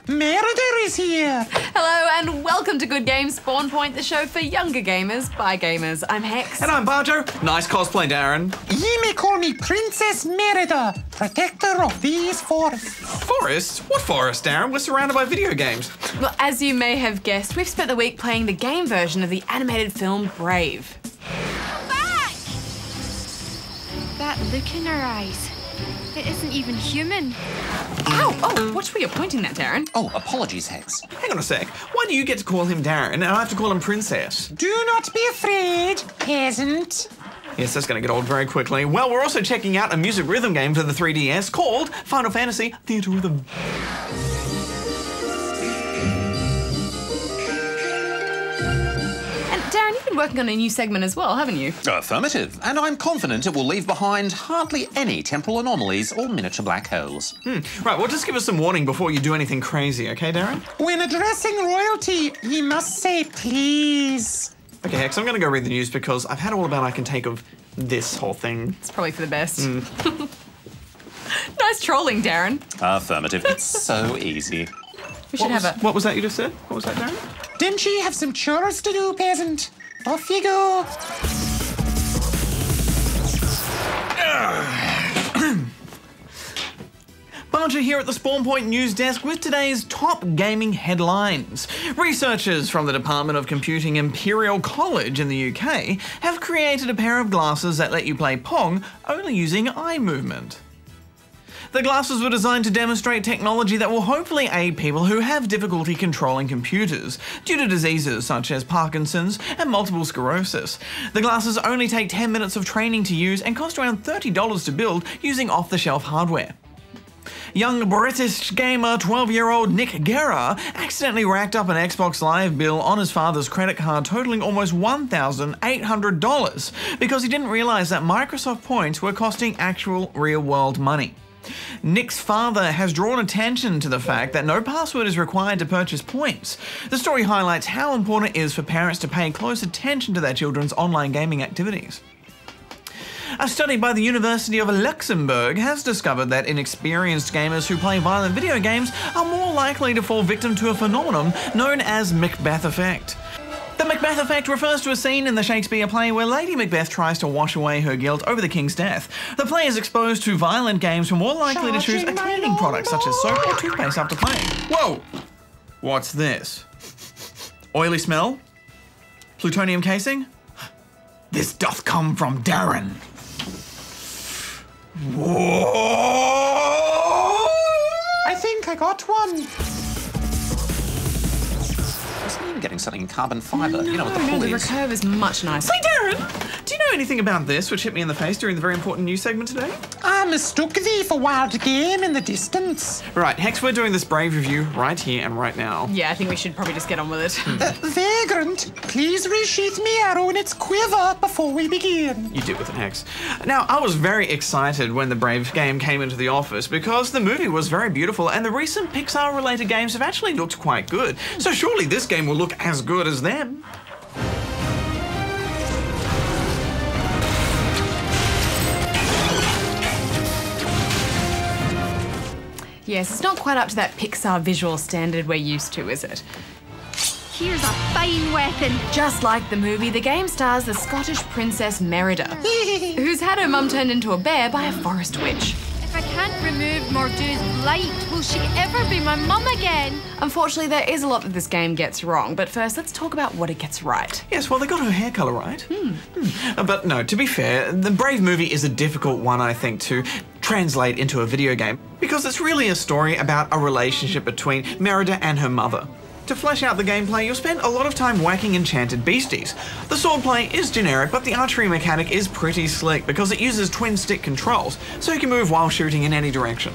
Merida is here. Hello and welcome to Good Games Spawn Point, the show for younger gamers by gamers. I'm Hex. And I'm Bajo. Nice cosplay, Darren. Ye may call me Princess Merida, protector of these forests. Forests? What forest, Darren? We're surrounded by video games. Well, as you may have guessed, we've spent the week playing the game version of the animated film Brave. Back! That look in her eyes. It isn't even human. Ow! Oh, watch where you're pointing that, Darren. Oh, apologies, Hex. Hang on a sec. Why do you get to call him Darren and I have to call him Princess? Do not be afraid, peasant. Yes, that's going to get old very quickly. Well, we're also checking out a music rhythm game for the 3DS called Final Fantasy Theatrhythm. Darren, you've been working on a new segment as well, haven't you? Affirmative. And I'm confident it will leave behind hardly any temporal anomalies or miniature black holes. Right, well, just give us some warning before you do anything crazy, okay, Darren? When addressing royalty, ye must say please. Okay, Hex, I'm going to go read the news because I've had all about I can take of this whole thing. It's probably for the best. Nice trolling, Darren. Affirmative. It's so easy. We should have a... What was that you just said? What was that, Darren? Didn't ye have some chores to do, peasant? Off you go. Bajo here at the Spawn Point News Desk with today's top gaming headlines. Researchers from the Department of Computing Imperial College in the UK have created a pair of glasses that let you play Pong only using eye movement. The glasses were designed to demonstrate technology that will hopefully aid people who have difficulty controlling computers due to diseases such as Parkinson's and multiple sclerosis. The glasses only take 10 minutes of training to use and cost around $30 to build using off-the-shelf hardware. Young British gamer 12-year-old Nick Guerra accidentally racked up an Xbox Live bill on his father's credit card totaling almost $1,800 because he didn't realise that Microsoft points were costing actual real-world money. Nick's father has drawn attention to the fact that no password is required to purchase points. The story highlights how important it is for parents to pay close attention to their children's online gaming activities. A study by the University of Luxembourg has discovered that inexperienced gamers who play violent video games are more likely to fall victim to a phenomenon known as Macbeth effect. The Macbeth effect refers to a scene in the Shakespeare play where Lady Macbeth tries to wash away her guilt over the king's death. The players exposed to violent games were more likely to choose a cleaning product such as soap or toothpaste after playing. Whoa! What's this? Oily smell? Plutonium casing? This doth come from Darren. Whoa! I think I got one. I'm getting something in carbon fibre, you know, with the No, the pulleys. recurve is much nicer. Hey, Darren! Do you know anything about this which hit me in the face during the very important news segment today? I mistook thee for wild game in the distance. Right, Hex, we're doing this Brave review right here and right now. Yeah, I think we should probably just get on with it. Vagrant, please resheath me arrow in its quiver before we begin. You did with it, Hex. Now, I was very excited when the Brave game came into the office because the movie was very beautiful and the recent Pixar-related games have actually looked quite good. So surely this game will look as good as them. Yes, it's not quite up to that Pixar visual standard we're used to, is it? Here's a fine weapon. Just like the movie, the game stars the Scottish princess Merida, who's had her mum turned into a bear by a forest witch. If I can't remove Mordu's blight, will she ever be my mum again? Unfortunately, there is a lot that this game gets wrong, but first let's talk about what it gets right. Yes, well, they got her hair colour right. But no, to be fair, the Brave movie is a difficult one, I think, to translate into a video game because it's really a story about a relationship between Merida and her mother. To flesh out the gameplay, you'll spend a lot of time whacking enchanted beasties. The swordplay is generic, but the archery mechanic is pretty slick because it uses twin stick controls, so you can move while shooting in any direction.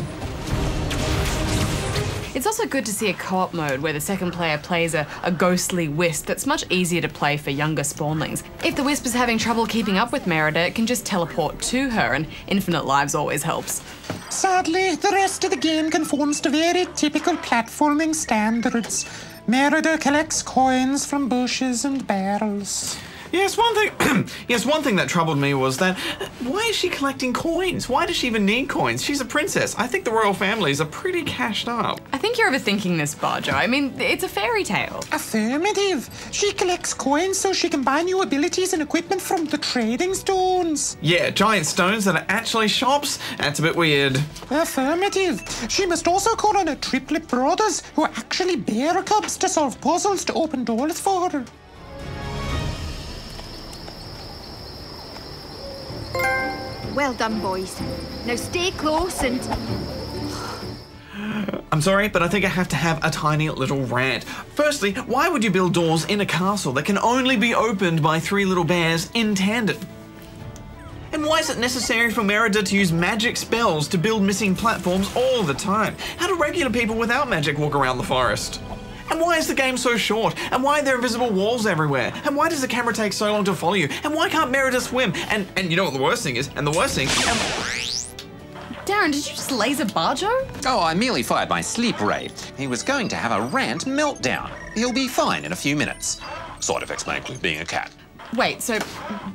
It's also good to see a co-op mode where the second player plays a ghostly wisp that's much easier to play for younger spawnlings. If the wisp is having trouble keeping up with Merida, it can just teleport to her, and infinite lives always helps. Sadly, the rest of the game conforms to very typical platforming standards. Merida collects coins from bushes and barrels. Yes, one thing that troubled me was that why is she collecting coins? Why does she even need coins? She's a princess. I think the royal families are pretty cashed up. I think you're overthinking this, Bajo. I mean, it's a fairy tale. Affirmative. She collects coins so she can buy new abilities and equipment from the trading stones. Yeah, giant stones that are actually shops? That's a bit weird. Affirmative. She must also call on her triplet brothers who are actually bear cubs to solve puzzles to open doors for her. Well done, boys. Now stay close and... I'm sorry, but I think I have to have a tiny little rant. Firstly, why would you build doors in a castle that can only be opened by 3 little bears in tandem? And why is it necessary for Merida to use magic spells to build missing platforms all the time? How do regular people without magic walk around the forest? And why is the game so short? And why are there invisible walls everywhere? And why does the camera take so long to follow you? And why can't Merida swim? And you know what the worst thing is? And the worst thing... Darren, did you just laser Bajo? Oh, I merely fired my sleep ray. He was going to have a rant meltdown. He'll be fine in a few minutes. Sort of explains with being a cat. Wait, so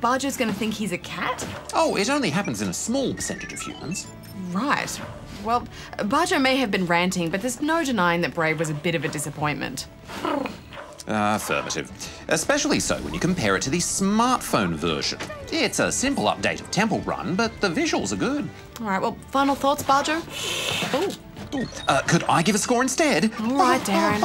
Bajo's gonna think he's a cat? Oh, it only happens in a small percentage of humans. Right. Well, Bajo may have been ranting, but there's no denying that Brave was a bit of a disappointment. Affirmative. Especially so when you compare it to the smartphone version. It's a simple update of Temple Run, but the visuals are good. All right, well, final thoughts, Bajo? Could I give a score instead? All right, Darren.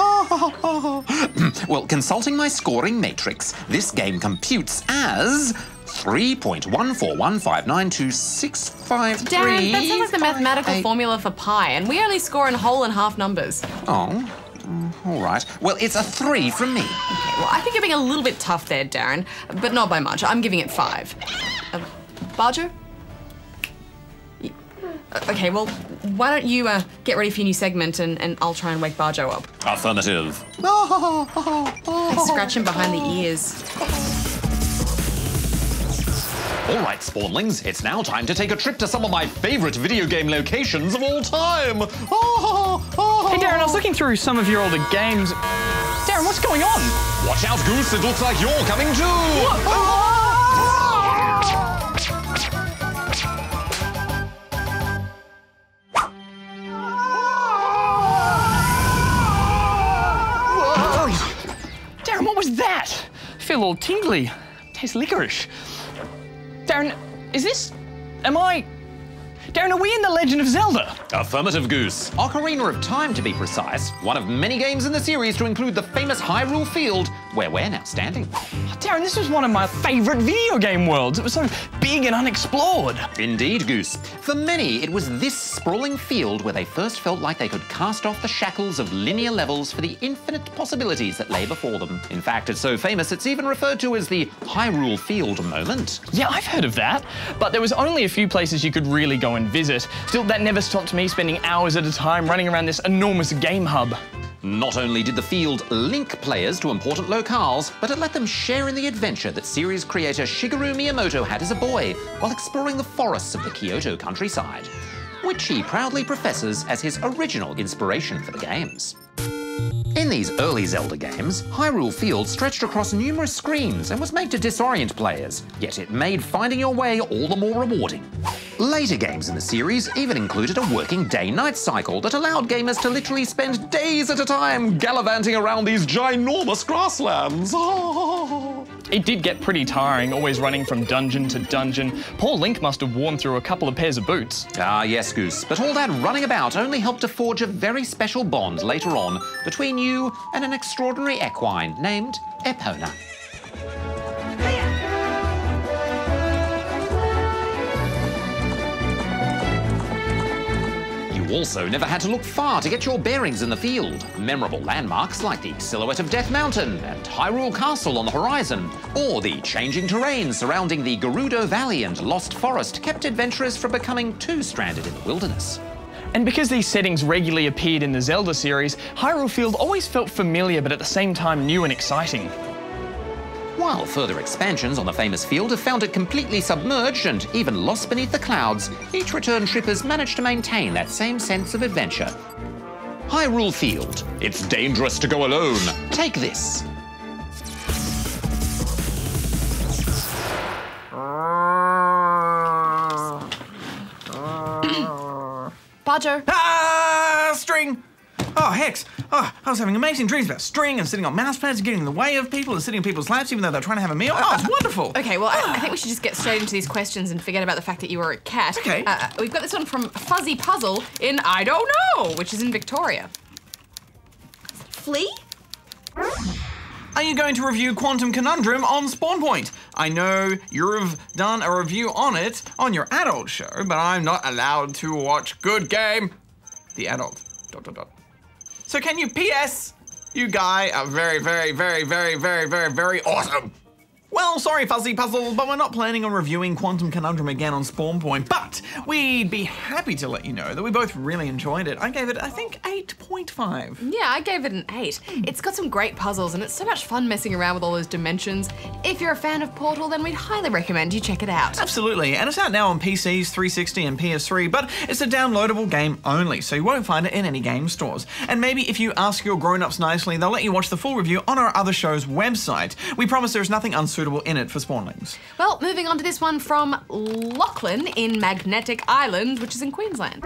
Well, consulting my scoring matrix, this game computes as 3.141592653. Darren, that sounds like the mathematical formula for pi, and we only score in whole and half numbers. Oh, all right. Well, it's a 3 from me. Okay, well, I think you're being a little bit tough there, Darren, but not by much. I'm giving it 5. Bajo? Okay, well, why don't you get ready for your new segment and I'll try and wake Bajo up. Affirmative. I scratch him behind the ears. All right, spawnlings, it's now time to take a trip to some of my favorite video game locations of all time. Hey, Darren, I was looking through some of your older games. Darren, what's going on? Watch out, Goose, it looks like you're coming too. Darren, what was that? I feel all tingly. Tastes licorice. Darren, Darren, are we in The Legend of Zelda? Affirmative, Goose. Ocarina of Time, to be precise. One of many games in the series to include the famous Hyrule Field, where we're now standing. Oh, Darren, this was one of my favourite video game worlds. It was so big and unexplored. Indeed, Goose. For many, it was this sprawling field where they first felt like they could cast off the shackles of linear levels for the infinite possibilities that lay before them. In fact, it's so famous, it's even referred to as the Hyrule Field moment. Yeah, I've heard of that. But there was only a few places you could really go and visit. Still, that never stopped me spending hours at a time running around this enormous game hub. Not only did the field link players to important locales, but it let them share in the adventure that series creator Shigeru Miyamoto had as a boy while exploring the forests of the Kyoto countryside, which he proudly professes as his original inspiration for the games. In these early Zelda games, Hyrule Field stretched across numerous screens and was made to disorient players, yet it made finding your way all the more rewarding. Later games in the series even included a working day-night cycle that allowed gamers to literally spend days at a time gallivanting around these ginormous grasslands. It did get pretty tiring, always running from dungeon to dungeon. Poor Link must have worn through a couple of pairs of boots. Ah, yes, Goose, but all that running about only helped to forge a very special bond later on between you and an extraordinary equine named Epona. You also never had to look far to get your bearings in the field. Memorable landmarks like the silhouette of Death Mountain and Hyrule Castle on the horizon, or the changing terrain surrounding the Gerudo Valley and Lost Forest kept adventurers from becoming too stranded in the wilderness. And because these settings regularly appeared in the Zelda series, Hyrule Field always felt familiar but at the same time new and exciting. While further expansions on the famous field have found it completely submerged and even lost beneath the clouds, each return trip has managed to maintain that same sense of adventure. Hyrule Field. It's dangerous to go alone. Take this. Bajo. Ah, string! Oh, Hex. Oh, I was having amazing dreams about string and sitting on mouse pads and getting in the way of people and sitting in people's laps even though they're trying to have a meal. Oh, it's wonderful. Okay, well, I think we should just get straight into these questions and forget about the fact that you were a cat. Okay. We've got this one from Fuzzy Puzzle in I Don't Know, which is in Victoria. Flea? Are you going to review Quantum Conundrum on Spawn Point? I know you've done a review on it on your adult show, but I'm not allowed to watch Good Game. The adult. ... So can you PS? You guy are very, very, very, very, very, very, very awesome. Well, sorry, Fuzzy Puzzle, but we're not planning on reviewing Quantum Conundrum again on Spawn Point, but we'd be happy to let you know that we both really enjoyed it. I gave it, I think, 8.5. Yeah, I gave it an 8. It's got some great puzzles and it's so much fun messing around with all those dimensions. If you're a fan of Portal, then we'd highly recommend you check it out. Absolutely, and it's out now on PCs, 360 and PS3, but it's a downloadable game only, so you won't find it in any game stores. And maybe if you ask your grown-ups nicely, they'll let you watch the full review on our other show's website. We promise there's nothing unsuitable in it for Spawnlings. Well, moving on to this one from Lachlan in Magnetic Island, which is in Queensland.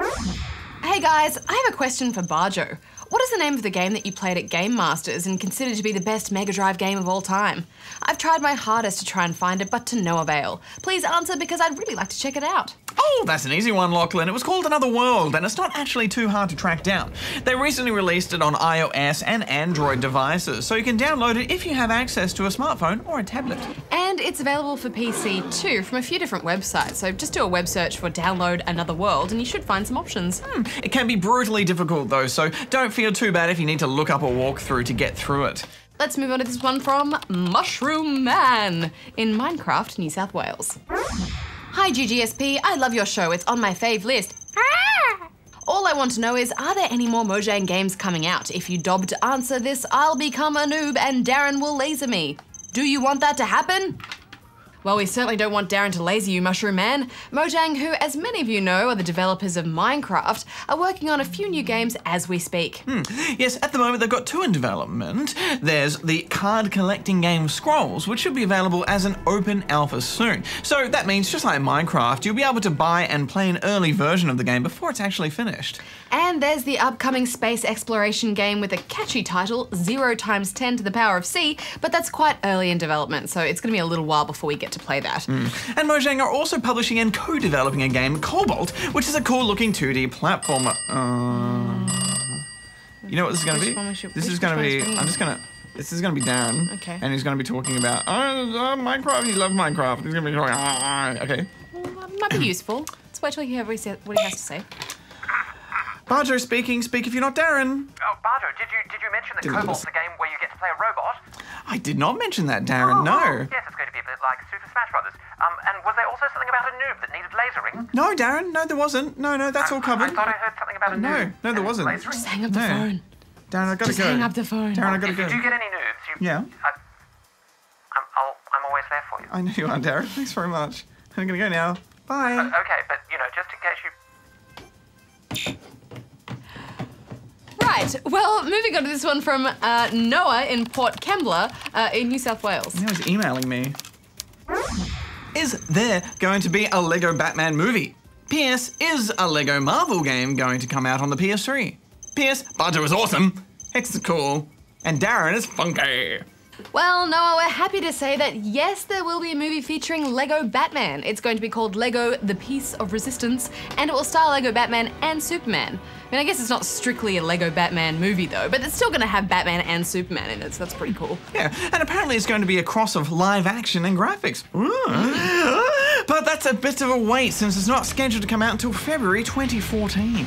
Hey guys, I have a question for Bajo. What is the name of the game that you played at Game Masters and considered to be the best Mega Drive game of all time? I've tried my hardest to try and find it, but to no avail. Please answer because I'd really like to check it out. Oh, that's an easy one, Lachlan. It was called Another World, and it's not actually too hard to track down. They recently released it on iOS and Android devices, so you can download it if you have access to a smartphone or a tablet. And it's available for PC too from a few different websites, so just do a web search for Download Another World and you should find some options. It can be brutally difficult though, so don't feel too bad if you need to look up a walkthrough to get through it. Let's move on to this one from Mushroom Man in Minecraft, New South Wales. Hi GGSP, I love your show, it's on my fave list. All I want to know is, are there any more Mojang games coming out? If you dob to answer this, I'll become a noob and Darren will laser me. Do you want that to happen? Well, we certainly don't want Darren to laser you, Mushroom Man. Mojang, who, as many of you know, are the developers of Minecraft, are working on a few new games as we speak. Yes, at the moment they've got 2 in development. There's the card collecting game Scrolls, which should be available as an open alpha soon. So that means, just like Minecraft, you'll be able to buy and play an early version of the game before it's actually finished. And there's the upcoming space exploration game with a catchy title, 0 × 10 to the power of C, but that's quite early in development, so it's going to be a little while before we get to play that. And Mojang are also publishing and co-developing a game, Cobalt, which is a cool-looking 2D platformer. You know what this is going to be? This is going to be... This is going to be Darren. Okay. And he's going to be talking about, Minecraft, he loves Minecraft. He's going to be talking, okay. Well, that might be useful. Let's wait till you hear what he has to say. Bajo speaking, speak if you're not Darren. Oh, Bajo, did you mention that Cobalt's the game where you get to play a robot? I did not mention that, Darren, no. Yes, it's going to be a bit like Super Smash Brothers. And was there also something about a noob that needed lasering? No, Darren, no, there wasn't. No, that's all covered. I thought I heard something about a noob. No, there wasn't. Lasering? Just hang up the phone. Darren, I gotta Just go. hang up the phone. Darren, I gotta go. If you do get any noobs, Yeah? I'm always there for you. I know you are, Darren. Thanks very much. I'm gonna go now. Bye. Okay, but, just in case you... Right, well, moving on to this one from Noah in Port Kembla in New South Wales. Now he's emailing me. Is there going to be a Lego Batman movie? P.S. Is a Lego Marvel game going to come out on the PS3? P.S. Bajo is awesome, Hex is cool, and Darren is funky. Well, Noah, we're happy to say that yes, there will be a movie featuring Lego Batman. It's going to be called Lego The Piece of Resistance, and it will star Lego Batman and Superman. I mean, I guess it's not strictly a Lego Batman movie though, but it's still going to have Batman and Superman in it, so that's pretty cool. Yeah, and apparently it's going to be a cross of live action and graphics. But that's a bit of a wait since it's not scheduled to come out until February 2014.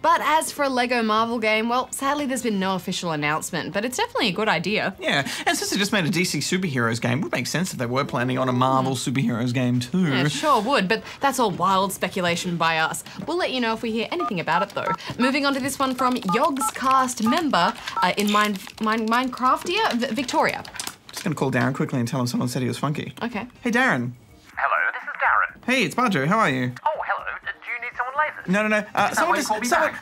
But as for a Lego Marvel game, well, sadly there's been no official announcement, but it's definitely a good idea. Yeah, and since they just made a DC superheroes game, it would make sense if they were planning on a Marvel superheroes game too. Yeah, sure would, but that's all wild speculation by us. We'll let you know if we hear anything about it though. Moving on to this one from Yogscast member in Minecraftia, Victoria. Just gonna call Darren quickly and tell him someone said he was funky. Okay. Hey Darren. Hello, this is Darren. Hey, it's Bajo, how are you? Oh, hello. Do you need someone lasered? No.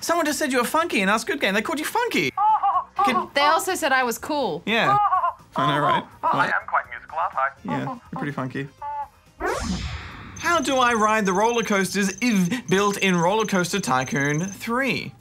Someone just said you were funky in our Squid Game. They called you funky. They also said I was cool. Yeah. I know, right? I am quite musical, aren't I? Yeah, you're pretty funky. How do I ride the roller coasters if built in Roller Coaster Tycoon 3?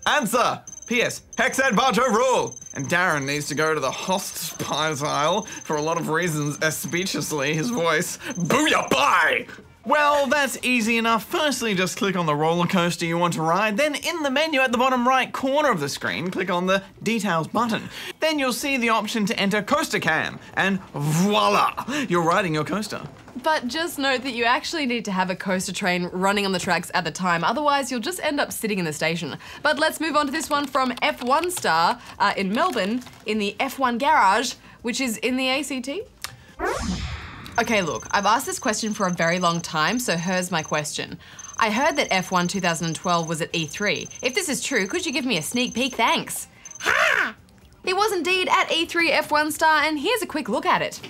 Answer! P.S. Hex and Bajo rule! And D.A.R.R.E.N needs to go to the hospital for a lot of reasons, especially his voice. Booyah, bye! Well, that's easy enough. Firstly, just click on the roller coaster you want to ride. Then in the menu at the bottom right corner of the screen, click on the Details button. Then you'll see the option to enter Coaster Cam. And voila! You're riding your coaster. But just note that you actually need to have a coaster train running on the tracks at the time, otherwise you'll just end up sitting in the station. But let's move on to this one from F1 Star in Melbourne in the F1 Garage, which is in the ACT. Okay, look, I've asked this question for a very long time, so here's my question. I heard that F1 2012 was at E3. If this is true, could you give me a sneak peek? Thanks. Ha! It was indeed at E3 F1 Star, and here's a quick look at it.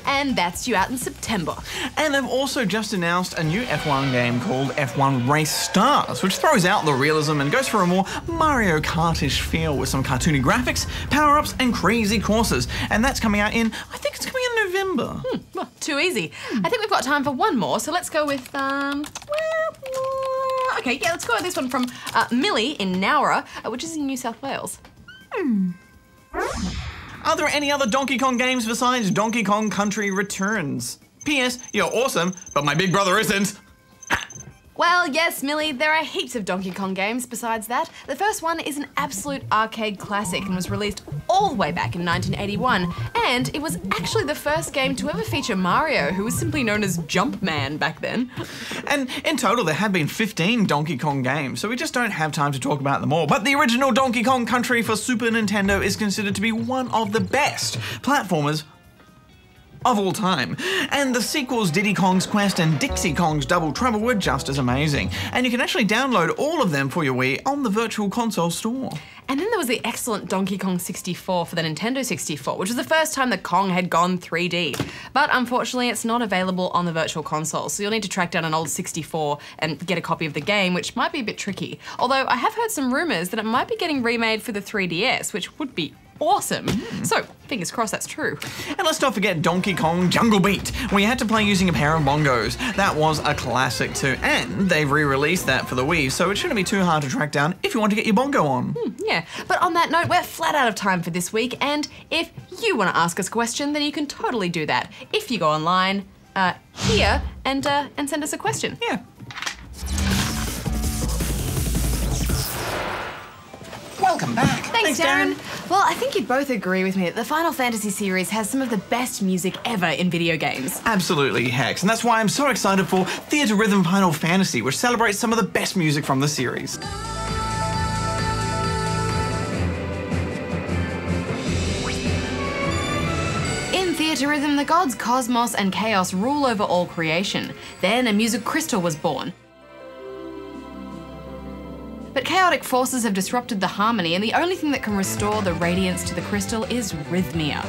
And that's due out in September. And they've also just announced a new F1 game called F1 Race Stars, which throws out the realism and goes for a more Mario Kart-ish feel with some cartoony graphics, power-ups, and crazy courses. And that's coming out in, I think it's coming in November. Well, too easy. I think we've got time for one more, so let's go with, okay, yeah, let's go with this one from Millie in Nowra, which is in New South Wales. Are there any other Donkey Kong games besides Donkey Kong Country Returns? P.S. You're awesome, but my big brother isn't. Well, yes, Millie, there are heaps of Donkey Kong games besides that. The first one is an absolute arcade classic and was released all the way back in 1981. And it was actually the first game to ever feature Mario, who was simply known as Jumpman back then. And in total, there have been 15 Donkey Kong games, so we just don't have time to talk about them all. But the original Donkey Kong Country for Super Nintendo is considered to be one of the best platformers of all time. And the sequels Diddy Kong's Quest and Dixie Kong's Double Trouble were just as amazing. And you can actually download all of them for your Wii on the Virtual Console store. And then there was the excellent Donkey Kong 64 for the Nintendo 64, which was the first time that Kong had gone 3D. But unfortunately, it's not available on the Virtual Console, so you'll need to track down an old 64 and get a copy of the game, which might be a bit tricky. Although I have heard some rumours that it might be getting remade for the 3DS, which would be awesome. So, fingers crossed that's true. And let's not forget Donkey Kong Jungle Beat, where you had to play using a pair of bongos. That was a classic too, and they've re-released that for the Wii, so it shouldn't be too hard to track down if you want to get your bongo on. Yeah, but on that note, we're flat out of time for this week, and if you want to ask us a question, then you can totally do that. If you go online here and send us a question. Yeah. Welcome back. Thanks, Darren. Well, I think you'd both agree with me that the Final Fantasy series has some of the best music ever in video games. Absolutely, Hex, and that's why I'm so excited for Theatrhythm Final Fantasy, which celebrates some of the best music from the series. In Theatrhythm, the gods Cosmos and Chaos rule over all creation. Then a music crystal was born. But chaotic forces have disrupted the harmony, and the only thing that can restore the radiance to the crystal is rhythmia.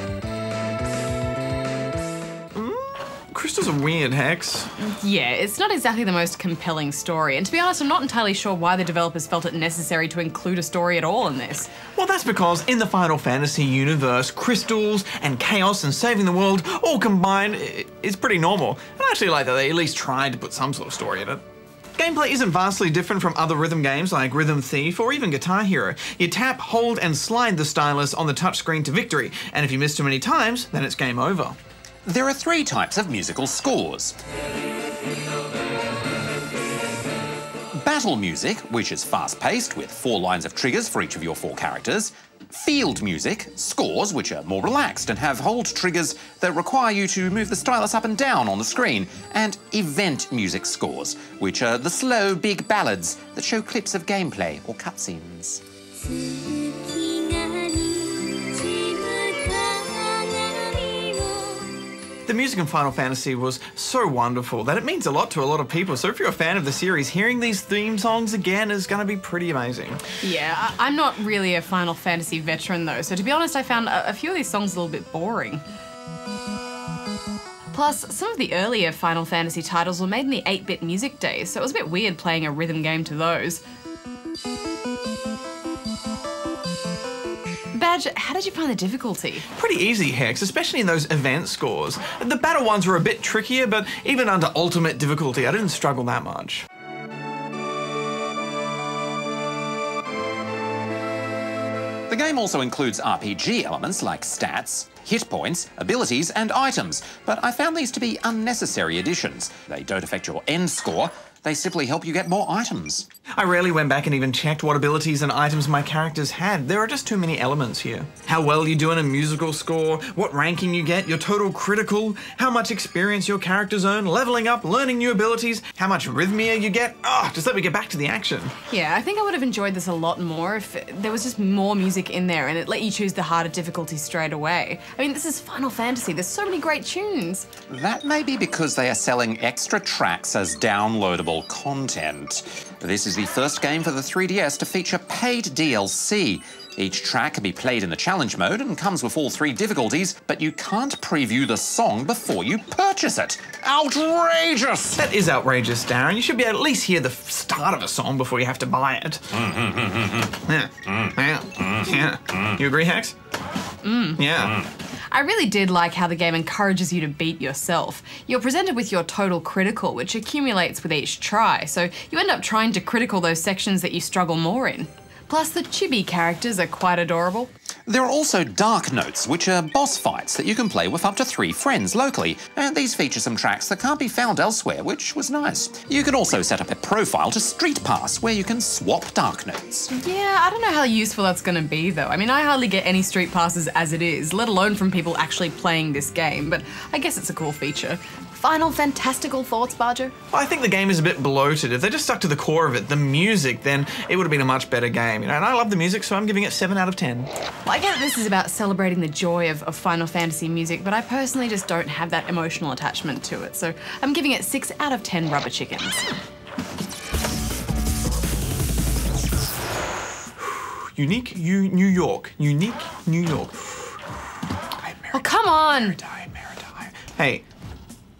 Crystals are weird, Hex. Yeah, it's not exactly the most compelling story, and to be honest, I'm not entirely sure why the developers felt it necessary to include a story at all in this. Well, that's because in the Final Fantasy universe, crystals and chaos and saving the world all combined is pretty normal. I actually like that they at least tried to put some sort of story in it. Gameplay isn't vastly different from other rhythm games like Rhythm Thief or even Guitar Hero. You tap, hold, and slide the stylus on the touchscreen to victory, and if you miss too many times, then it's game over. There are 3 types of musical scores. Battle music, which is fast-paced with 4 lines of triggers for each of your 4 characters. Field music, scores, which are more relaxed and have hold triggers that require you to move the stylus up and down on the screen. And event music scores, which are the slow, big ballads that show clips of gameplay or cutscenes. The music in Final Fantasy was so wonderful that it means a lot to a lot of people. So if you're a fan of the series, hearing these theme songs again is going to be pretty amazing. Yeah, I'm not really a Final Fantasy veteran though, so to be honest, I found a few of these songs a little bit boring. Plus, some of the earlier Final Fantasy titles were made in the 8-bit music days, so it was a bit weird playing a rhythm game to those. Badge, how did you find the difficulty? Pretty easy, Hex, especially in those event scores. The battle ones were a bit trickier, but even under ultimate difficulty, I didn't struggle that much. The game also includes RPG elements like stats, hit points, abilities, and items, but I found these to be unnecessary additions. They don't affect your end score, they simply help you get more items. I rarely went back and even checked what abilities and items my characters had. There are just too many elements here. How well you do in a musical score, what ranking you get, your total critical, how much experience your characters earn, leveling up, learning new abilities, how much rhythmia you get. Just let me get back to the action. Yeah, I think I would have enjoyed this a lot more if there was just more music in there and it let you choose the harder difficulty straight away. I mean, this is Final Fantasy, there's so many great tunes. That may be because they are selling extra tracks as downloadable content. This is the first game for the 3DS to feature paid DLC. Each track can be played in the challenge mode and comes with all 3 difficulties, but you can't preview the song before you purchase it. Outrageous! That is outrageous, Darren. You should be able to at least hear the start of a song before you have to buy it. Yeah. You agree, Hex? Yeah. I really did like how the game encourages you to beat yourself. You're presented with your total critical, which accumulates with each try, so you end up trying to critical those sections that you struggle more in. Plus, the chibi characters are quite adorable. There are also dark notes, which are boss fights that you can play with up to 3 friends locally, and these feature some tracks that can't be found elsewhere, which was nice. You can also set up a profile to Street Pass, where you can swap dark notes. Yeah, I don't know how useful that's going to be though. I mean, I hardly get any Street Passes as it is, let alone from people actually playing this game, but I guess it's a cool feature. Final fantastical thoughts, Bajo? Well, I think the game is a bit bloated. If they just stuck to the core of it, the music, then it would have been a much better game. You know, and I love the music, so I'm giving it 7 out of 10. Well, I get that this is about celebrating the joy of Final Fantasy music, but I personally just don't have that emotional attachment to it, so I'm giving it 6 out of 10 rubber chickens. Unique New York. Unique New York. Oh, come on! Hey,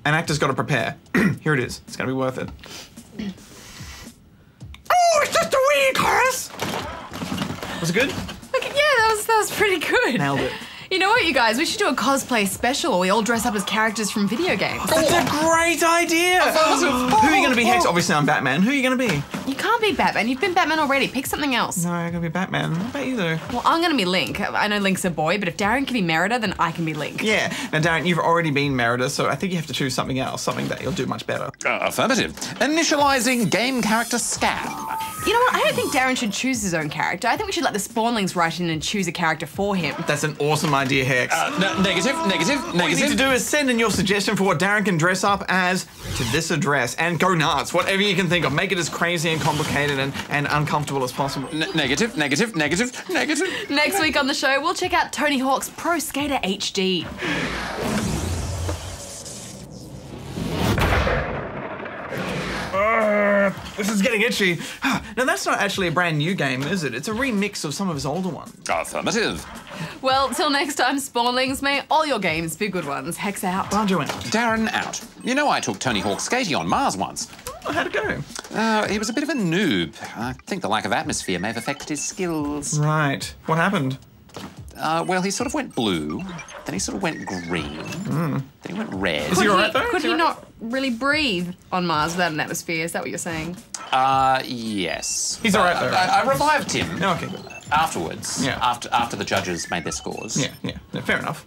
an actor's got to prepare. Here it is. It's going to be worth it. Oh, it's just a wee chorus! Was it good? Okay, yeah, that was pretty good. Nailed it. You know what, you guys? We should do a cosplay special where we all dress up as characters from video games. That's a great idea! Who are you going to be, Hex? Obviously, I'm Batman. Who are you going to be? You can't be Batman. You've been Batman already. Pick something else. No, I'm going to be Batman. What about you, though? Well, I'm going to be Link. I know Link's a boy, but if Darren can be Merida, then I can be Link. Yeah. Now, Darren, you've already been Merida, so I think you have to choose something else, something that you'll do much better. Affirmative. Initializing game character scam. You know what? I don't think Darren should choose his own character. I think we should let the spawnlings write in and choose a character for him. That's an awesome idea, Hex. Negative. What you need to do is send in your suggestion for what Darren can dress up as to this address and go nuts. Whatever you can think of. Make it as crazy and complicated and uncomfortable as possible. Negative. Next week on the show, we'll check out Tony Hawk's Pro Skater HD. This is getting itchy. Now, that's not actually a brand new game, is it? It's a remix of some of his older ones. Affirmative. Well, till next time, spawnlings, may all your games be good ones. Hex out. Bajo in. Darren out. You know I took Tony Hawk skating on Mars once. Oh, how'd it go? He was a bit of a noob. I think the lack of atmosphere may have affected his skills. Right. What happened? Well, he sort of went blue, then he sort of went green, then he went red. Is he all right, though? Could he not really breathe on Mars without an atmosphere? Is that what you're saying? Yes. He's all right, though. I revived him Okay, good. afterwards, Yeah. after the judges made their scores. Yeah, fair enough.